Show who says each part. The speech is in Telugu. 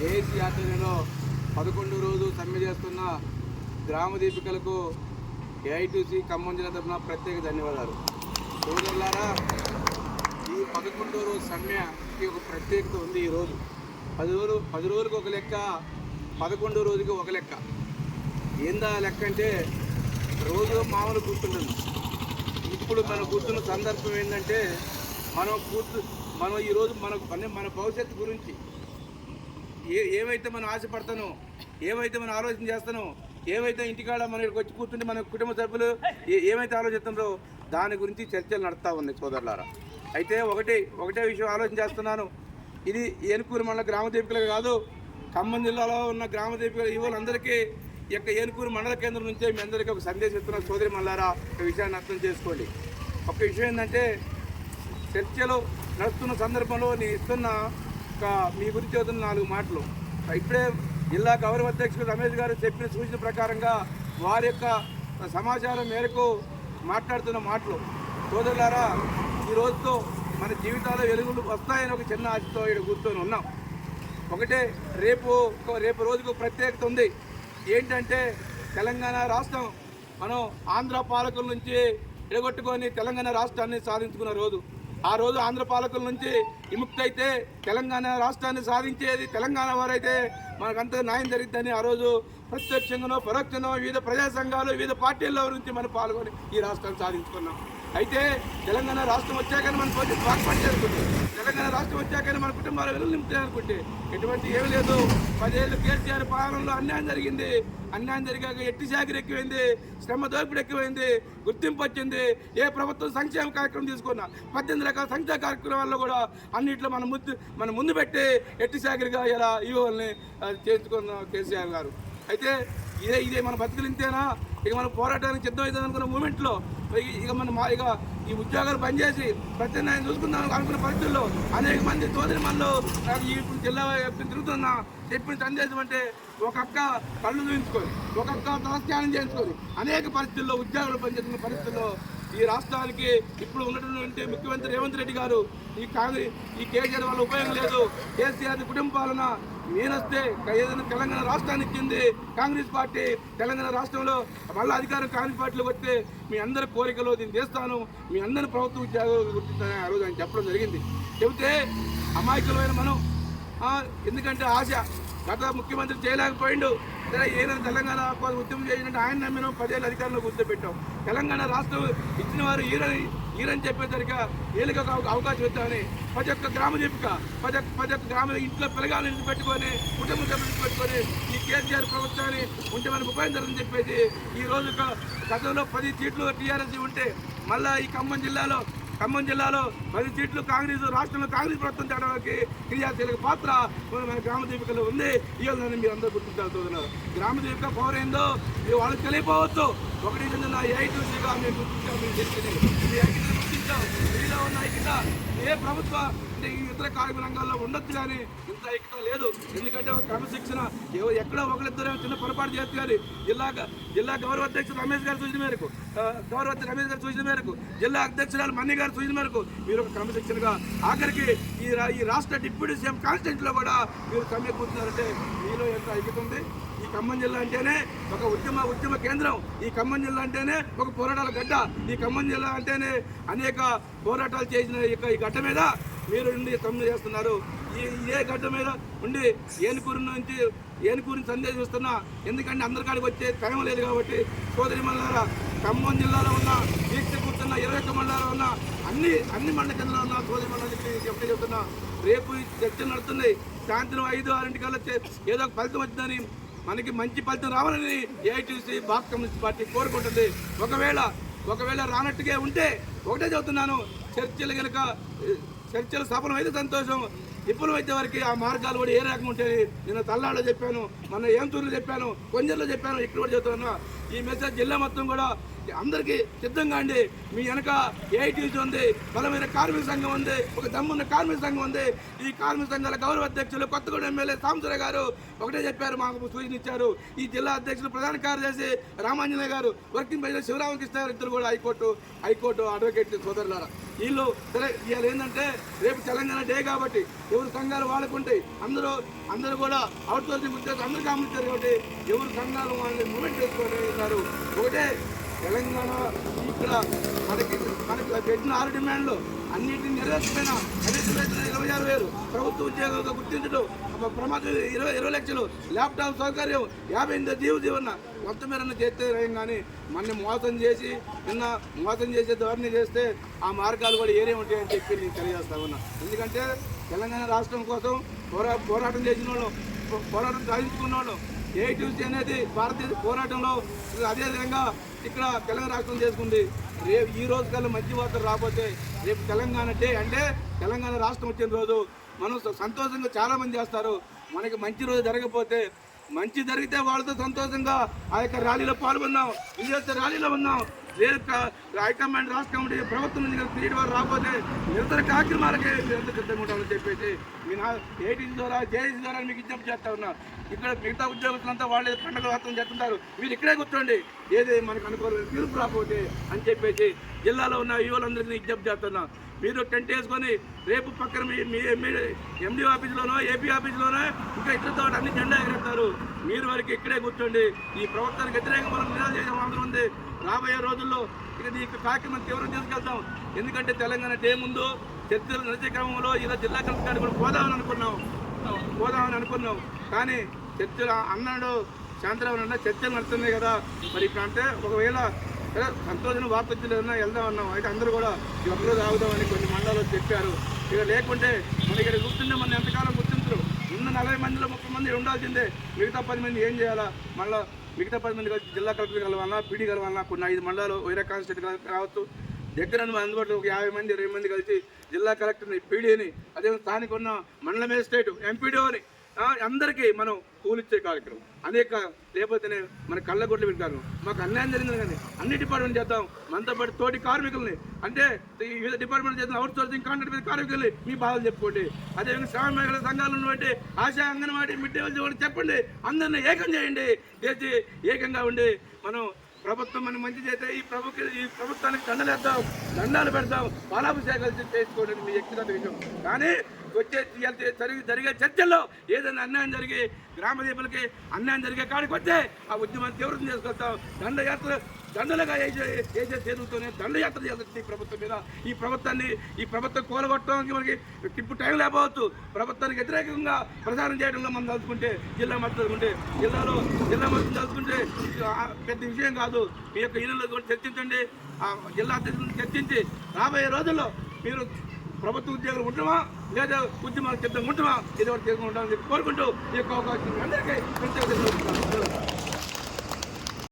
Speaker 1: ఏసీ ఆధ్వర్యంలో 11వ రోజు సమ్మె చేస్తున్న గ్రామ దీపికలకు ఏఐటీసీ ఖమ్మం జిల్లా తరఫున ప్రత్యేక ధన్యవాదాలు. సోదరులారా, ఈ 11వ రోజు సమ్మెకి ఒక ప్రత్యేకత ఉంది. ఈరోజు 10 రోజులకు ఒక లెక్క, 11వ రోజుకి ఒక లెక్క. ఏందా లెక్క అంటే రోజు మామూలు కూర్చుంటుంది. ఇప్పుడు మనం కూర్చున్న సందర్భం ఏంటంటే మనం ఈరోజు మన భవిష్యత్తు గురించి ఏవైతే మనం ఆశపడతానో, ఏవైతే మనం ఆలోచన చేస్తానో, ఏవైతే ఇంటికాడ మన ఇక్కడికి వచ్చి కూర్చుంటే మన కుటుంబ సభ్యులు ఏమైతే ఆలోచిస్తున్నారో దాని గురించి చర్చలు నడుస్తూ ఉన్నాయి సోదరులారా. అయితే ఒకటే విషయం ఆలోచన చేస్తున్నాను. ఇది ఏనుకూరు మండల గ్రామ దీపికలు కాదు, ఖమ్మం జిల్లాలో ఉన్న గ్రామ దీపికలు ఇవాళందరికీ యొక్క ఏనుకూరు మండల కేంద్రం నుంచే మీ అందరికీ ఒక సందేశం ఇస్తున్న సోదరి మల్లారా, ఒక విషయాన్ని అర్థం చేసుకోండి. ఒక విషయం ఏంటంటే, చర్చలు నడుస్తున్న సందర్భంలో నేను ఇస్తున్న మీ గురించి అవుతున్న 4 మాటలు. ఇప్పుడే జిల్లా గౌరవ అధ్యక్షుడు రమేష్ గారు చెప్పిన సూచన ప్రకారంగా వారి యొక్క సమాచారం మేరకు మాట్లాడుతున్న మాటలు. సోదరులారా, ఈ రోజుతో మన జీవితాల్లో వెలుగులు వస్తాయని ఒక చిన్న ఆశతో ఇక్కడ కూర్చొని ఉన్నాం. ఒకటే, రేపు రోజుకు ప్రత్యేకత ఉంది. ఏంటంటే, తెలంగాణ రాష్ట్రం మనం ఆంధ్ర పాలకుల నుంచి ఎడగొట్టుకొని తెలంగాణ రాష్ట్రాన్ని సాధించుకున్న రోజు. ఆ రోజు ఆంధ్ర పాలకుల నుంచి విముక్తి అయితే తెలంగాణ రాష్ట్రాన్ని సాధించేది తెలంగాణ వారైతే మనకంత న్యాయం జరిగిద్దని ఆ రోజు ప్రత్యక్షంగానో పరోక్షంగానో వివిధ ప్రజా సంఘాలు, వివిధ పార్టీల నుంచి మనం పాల్గొని ఈ రాష్ట్రాన్ని సాధించుకున్నాం. అయితే తెలంగాణ రాష్ట్రం వచ్చాకనే మన కొంచెం బాగుపడి చేసుకుంటే, తెలంగాణ రాష్ట్రం వచ్చాకనే మన కుటుంబాలు వెలుగు నింపుతాయి అనుకుంటే ఎటువంటి ఏమీ లేదు. 10 ఏళ్ళు కేసీఆర్ పాలనలో అన్యాయం జరిగింది. అన్యాయం జరిగాక ఎట్టి శాఖలు ఎక్కువైంది, శ్రమ దోపిడీ ఎక్కువైంది, గుర్తింపు వచ్చింది. ఏ ప్రభుత్వం సంక్షేమ కార్యక్రమం తీసుకున్నా 18 రకాల సంక్షేమ కార్యక్రమాల్లో కూడా అన్నింటిలో మన ముందు పెట్టి ఎట్టి శాఖలుగా ఇలా ఈవోల్ని చేర్చుకున్న కేసీఆర్ గారు. అయితే ఇదే మన బతుకులు ఇంతేనా? ఇక మనం పోరాటానికి సిద్ధమవుతుంది అనుకున్న మూమెంట్లో ఇక ఈ ఉద్యోగాలు పనిచేసి ప్రత్యామ్నాయం చూసుకుందాం అనుకున్న పరిస్థితుల్లో అనేక మంది సోదరి మనలో ఇప్పుడు జిల్లా తిరుగుతున్నా చెప్పిన సందేశం అంటే, ఒక అక్క కళ్ళు చూపించుకొని, ఒక అక్క తలస్నానం చేసుకొని అనేక పరిస్థితుల్లో ఉద్యోగాలు పనిచేస్తున్న పరిస్థితుల్లో ఈ రాష్ట్రానికి ఇప్పుడు ఉన్నటువంటి ముఖ్యమంత్రి రేవంత్ రెడ్డి గారు ఈ కేసీఆర్ వల్ల ఉపయోగం లేదు. కేసీఆర్ కుటుంబ పాలన నేనొస్తే ఏదైనా తెలంగాణ రాష్ట్రాన్ని ఇచ్చింది కాంగ్రెస్ పార్టీ. తెలంగాణ రాష్ట్రంలో మళ్ళీ అధికారం కాంగ్రెస్ పార్టీలోకి వస్తే మీ అందరి కోరికలు దీన్ని చేస్తాను, మీ అందరిని ప్రభుత్వ ఉద్యోగాలు గుర్తిస్తానని ఆ రోజు ఆయన చెప్పడం జరిగింది. చెబితే అమాయకులమైన మనం, ఎందుకంటే ఆశ గత ముఖ్యమంత్రి చేయలేకపోయిండు, సరే ఏదైనా తెలంగాణ ఉద్యమం చేసినట్టు ఆయన నమ్మినాం, 10 ఏళ్ళు అధికారంలో కూర్చోబెట్టాం. తెలంగాణ రాష్ట్రం ఇచ్చిన వారు ఈరని చెప్పేసరిగా వీళ్ళకి ఒక అవకాశం ఇద్దామని ప్రతి ఒక్క గ్రామ దీపిక, ప్రతి ఒక్క గ్రామ ఇంట్లో పిల్లగాలను పెట్టుకొని, కుటుంబ సభ్యులను పెట్టుకొని ఈ కేసీఆర్ ప్రభుత్వాన్ని ఉంటే మనకు ఉపయోగం జరగని చెప్పేసి ఈ రోజు గతంలో 10 సీట్లు టీఆర్ఎస్ ఉంటే మళ్ళీ ఈ ఖమ్మం జిల్లాలో 10 సీట్లు కాంగ్రెస్, రాష్ట్రంలో కాంగ్రెస్ ప్రభుత్వం తేడానికి క్రియాశీలక పాత్ర మన గ్రామ దీపికలో ఉంది. ఇవాళ మీరు అందరూ గుర్తించాల్సి గ్రామ దీపిక పవర్ ఏందో వాళ్ళకి తెలియపోవచ్చు. ఒకటి నా ఏఐటీసీగా మేము గుర్తించాం. మీలో ఉన్న ఐక్యత ఏ ప్రభుత్వ అంటే ఈ ఇతర కార్మిక రంగాల్లో ఉండొచ్చు, కానీ ఇంత ఐక్యత లేదు. ఎందుకంటే ఒక క్రమశిక్షణ ఎక్కడో ఒకరిద్దరు చిన్న పొరపాటు చేస్తారు. కానీ జిల్లా గౌరవ అధ్యక్షుడు రమేష్ గారి సూచన మేరకు జిల్లా అధ్యక్షురాలు మన్ని గారి సూచన మేరకు మీరు ఒక క్రమశిక్షణగా ఆఖరికి ఈ రాష్ట్ర డిప్యూటీ సీఎం కాన్స్టిట్యూన్సీలో కూడా మీరు సమ్మె కూర్చున్నారంటే మీలో ఎంత ఐక్యత ఉంది. ఈ ఖమ్మం జిల్లా అంటేనే ఒక ఉద్యమ కేంద్రం. ఈ ఖమ్మం జిల్లా అంటేనే ఒక పోరాటాల గడ్డ. ఈ ఖమ్మం జిల్లా అంటేనే అనేక పోరాటాలు చేసిన ఈ గడ్డ మీద మీరు సమ్మె చేస్తున్నారు. ఏ గడ్డ మీద ఉండి ఏనుకూరిని సందేశం ఇస్తున్నా. ఎందుకంటే అందరికాడికి వచ్చే టైం లేదు కాబట్టి సోదరి మల్లారా, ఖమ్మం జిల్లాలో ఉన్న దీక్ష కూర్చున్న 21 మండలాల్లో ఉన్న అన్ని మండల కేంద్రాల్లో ఉన్న సోదరి మండలికి ఎప్పుడు చెప్తున్నా, రేపు చర్చలు నడుస్తున్నాయి. సాయంత్రం 5-6 కల్లా ఏదో ఒక ఫలితం వచ్చిందని, మనకి మంచి ఫలితం రావాలని ఏఐటీసీ భారత కమ్యూనిస్ట్ పార్టీ కోరుకుంటుంది. ఒకవేళ రానట్టుగా ఉంటే ఒకటే చెబుతున్నాను, చర్చలు సఫలం అయితే సంతోషం, విఫలమైతే వారికి ఆ మార్గాలు కూడా ఏ రకంగా ఉంటాయి. నేను తల్లాడలో చెప్పాను, మన ఏంతూరులో చెప్పాను, కొంజర్లో చెప్పాను, ఇక్కడ కూడా చెబుతున్నా. ఈ మెసేజ్ జిల్లా మొత్తం కూడా అందరికీ సిద్ధంగా అండి. మీ వెనక ఏఐటీసీ ఉంది, బలమైన కార్మిక సంఘం ఉంది, ఒక దమ్మున్న కార్మిక సంఘం ఉంది. ఈ కార్మిక సంఘాల గౌరవ అధ్యక్షులు కొత్తగూడెం ఎమ్మెల్యే సాంబశివరావు గారు ఒకటే చెప్పారు, మాకు సూచన ఇచ్చారు. ఈ జిల్లా అధ్యక్షులు ప్రధాన కార్యదర్శి రామాంజనేయ గారు, వర్కింగ్ ప్రెసిడెంట్ శివరామకృష్ణ గారు, ఇద్దరు కూడా హైకోర్టు అడ్వకేట్ సోదరులారా. వీళ్ళు సరే ఇవాళ ఏంటంటే రేపు తెలంగాణ డే కాబట్టి ఎవరు సంఘాలు వాళ్ళకుంటాయి. అందరూ కూడా అవుట్ సోర్సింగ్ ఉద్యోగం అందరికీ అమ్ముతారు కాబట్టి ఎవరు సంఘాలు వాళ్ళని మూమెంట్ చేసుకోవడం. ఒకటే తెలంగాణ ఇక్కడ మనకి పెట్టిన 6 డిమాండ్లు అన్నింటినీ నెరవేర్చిపోయినా కనీస వేతనం 26,000, ప్రభుత్వ ఉద్యోగాలుగా గుర్తించడం, ప్రమాదం 20 లక్షలు, ల్యాప్టాప్ సౌకర్యం, 58 జీవన కొంతమేర చేస్తే కానీ మన మోసం చేసే ధోరణి చేస్తే ఆ మార్గాలు కూడా ఏరే ఉంటాయని చెప్పి నేను తెలియజేస్తా ఉన్నా. ఎందుకంటే తెలంగాణ రాష్ట్రం కోసం పోరాటం చేసిన వాళ్ళు, పోరాటం సాధించుకున్న వాళ్ళు, ఏఐటీసీ అనేది భారతదేశ పోరాటంలో అదేవిధంగా ఇక్కడ తెలంగాణ రాష్ట్రం చేసుకుంది. రేపు ఈ రోజు కల్లా మంచి వార్త రాకపోతే రేపు తెలంగాణ డే అంటే తెలంగాణ రాష్ట్రం వచ్చిన రోజు మనం సంతోషంగా చాలామంది చేస్తారు. మనకి మంచి రోజు జరగకపోతే, మంచి జరిగితే వాళ్ళతో సంతోషంగా ఆ యొక్క ర్యాలీలో పాల్గొన్నాం, విజయోత్సవ ర్యాలీలో ఉన్నాం. రేపు హైకమాండ్ రాష్ట్ర కమిటీ ప్రభుత్వం నుంచి పీరియడ్ వారు రాకపోతే నిరంతర కార్యక్రమాలకే నిరంతర సిద్ధంగా ఉంటామని చెప్పేసి మీ ఏటీసీ ద్వారా జేఏసీ ద్వారా మీకు విజ్ఞప్తి చేస్తా ఉన్నా. ఇక్కడ మిగతా ఉద్యోగస్తులంతా వాళ్ళే పండుగ వార్తలు చేస్తుంటారు, మీరు ఇక్కడే కూర్చోండి, ఏది మనకు అనుకోలేదు తీర్పు రాకపోతే అని చెప్పేసి జిల్లాలో ఉన్న యువలందరికీ విజ్ఞప్తి చేస్తున్నా. మీరు టెంట్ వేసుకొని రేపు పక్కన మీ ఎండీ ఆఫీసులోనో ఏపీ ఆఫీసులోనో ఇంకా ఇతరులతో అన్ని జెండా ఎగరేస్తారు. మీరు వారికి ఇక్కడే కూర్చోండి. ఈ ప్రభుత్వానికి వ్యతిరేకంగా మనం నిరాశ చేసే అవసరం ఉంది. రాబోయే రోజుల్లో ఇక ఈ కార్యక్రమం తీవ్రం తీసుకెళ్తాం. ఎందుకంటే తెలంగాణ డే ముందు చర్చలు నడిచే క్రమంలో ఇలా జిల్లా కలెక్టర్ కూడా పోదామని అనుకున్నాం. కానీ చర్చలు అన్నాడు శాంతిరావు అన్న చర్చలు నడుస్తున్నాయి కదా, మరి ఇప్పుడు అంటే ఒకవేళ సంతోషం వార్త వచ్చింది వెళ్దాం అన్నాం. అయితే అందరూ కూడా ఈ ఒక్కరోజు ఆగుదామని కొన్ని మండలాలు చెప్పారు. ఇక లేకుంటే మన ఇక్కడ కూర్చుంటే మన ఎంతకాలం గుర్తించరు. ఉన్న 40 మందిలో 30 మంది ఉండాల్సిందే. మిగతా 10 మంది ఏం చేయాలా? మళ్ళీ మిగతా 10 మంది కలిసి జిల్లా కలెక్టర్ కలవాలన్నా, పీడీ కలవాలన్నా, కొన్ని 5 మండలాలు వైరా కాన్స్టిట్యూట్ కావచ్చు, దగ్గర అందుబాటులో ఒక 50 మంది 20 మంది కలిసి జిల్లా కలెక్టర్ని, పీడీని, అదే స్థానిక ఉన్న మండల మేజిస్ట్రేట్, ఎంపీడీఓని అందరికీ మనం కూలిచ్చే కార్యక్రమం అనేక, లేకపోతేనే మన కళ్ళగొడ్లు పెట్టారు. మాకు అన్యాయం జరిగింది కానీ అన్ని డిపార్ట్మెంట్ చేద్దాం. మనతో పాటు తోటి కార్మికుల్ని అంటే వివిధ డిపార్ట్మెంట్ చేద్దాం, అవుట్ సోర్సింగ్ కాంట్రాక్ట్ మీద కార్మికుల్ని మీ బాధలు చెప్పుకోండి. అదేవిధంగా శ్రామిక మహిళల సంఘాలను బట్టి ASHA anganwadi mid day meal చెప్పండి, అందరినీ ఏకం చేయండి. చేసి ఏకంగా ఉండి మనం ప్రభుత్వం మనం మంచి చేస్తే ఈ ప్రభుత్వానికి దండాలు పెడతాం, పాలాభిషేకాలు చేసుకోవడానికి మీ వ్యక్తిగత విషయం. కానీ జరిగే చర్చల్లో ఏదైనా అన్యాయం జరిగి గ్రామ దీపాలకి అన్యాయం జరిగే కాడికి వస్తే ఆ ఉద్యమాన్ని తీవ్రం చేసుకొస్తాం. దండలుగా వేసే చేతులతోనే దండయాత్ర చేస్తుంది ఈ ప్రభుత్వం మీద. ఈ ప్రభుత్వం కూలగొట్టడానికి మనకి ఇప్పుడు టైం లేకపోవచ్చు. ప్రభుత్వానికి వ్యతిరేకంగా ప్రచారం చేయడంలో మనం తలుచుకుంటే, జిల్లా మద్దతు తలుచుకుంటే పెద్ద విషయం కాదు. మీ యొక్క ఈయనలో కూడా చర్చించండి, ఆ జిల్లా అధ్యక్షులను చర్చించి రాబోయే రోజుల్లో మీరు ప్రభుత్వ ఉద్యోగులు ఉంటామా లేదా ఉద్యమాలు సిద్ధంగా ఉంటామా, ఇది వరకు చేసుకుంటామని కోరుకుంటూ ఈ యొక్క అవకాశం అందరికీ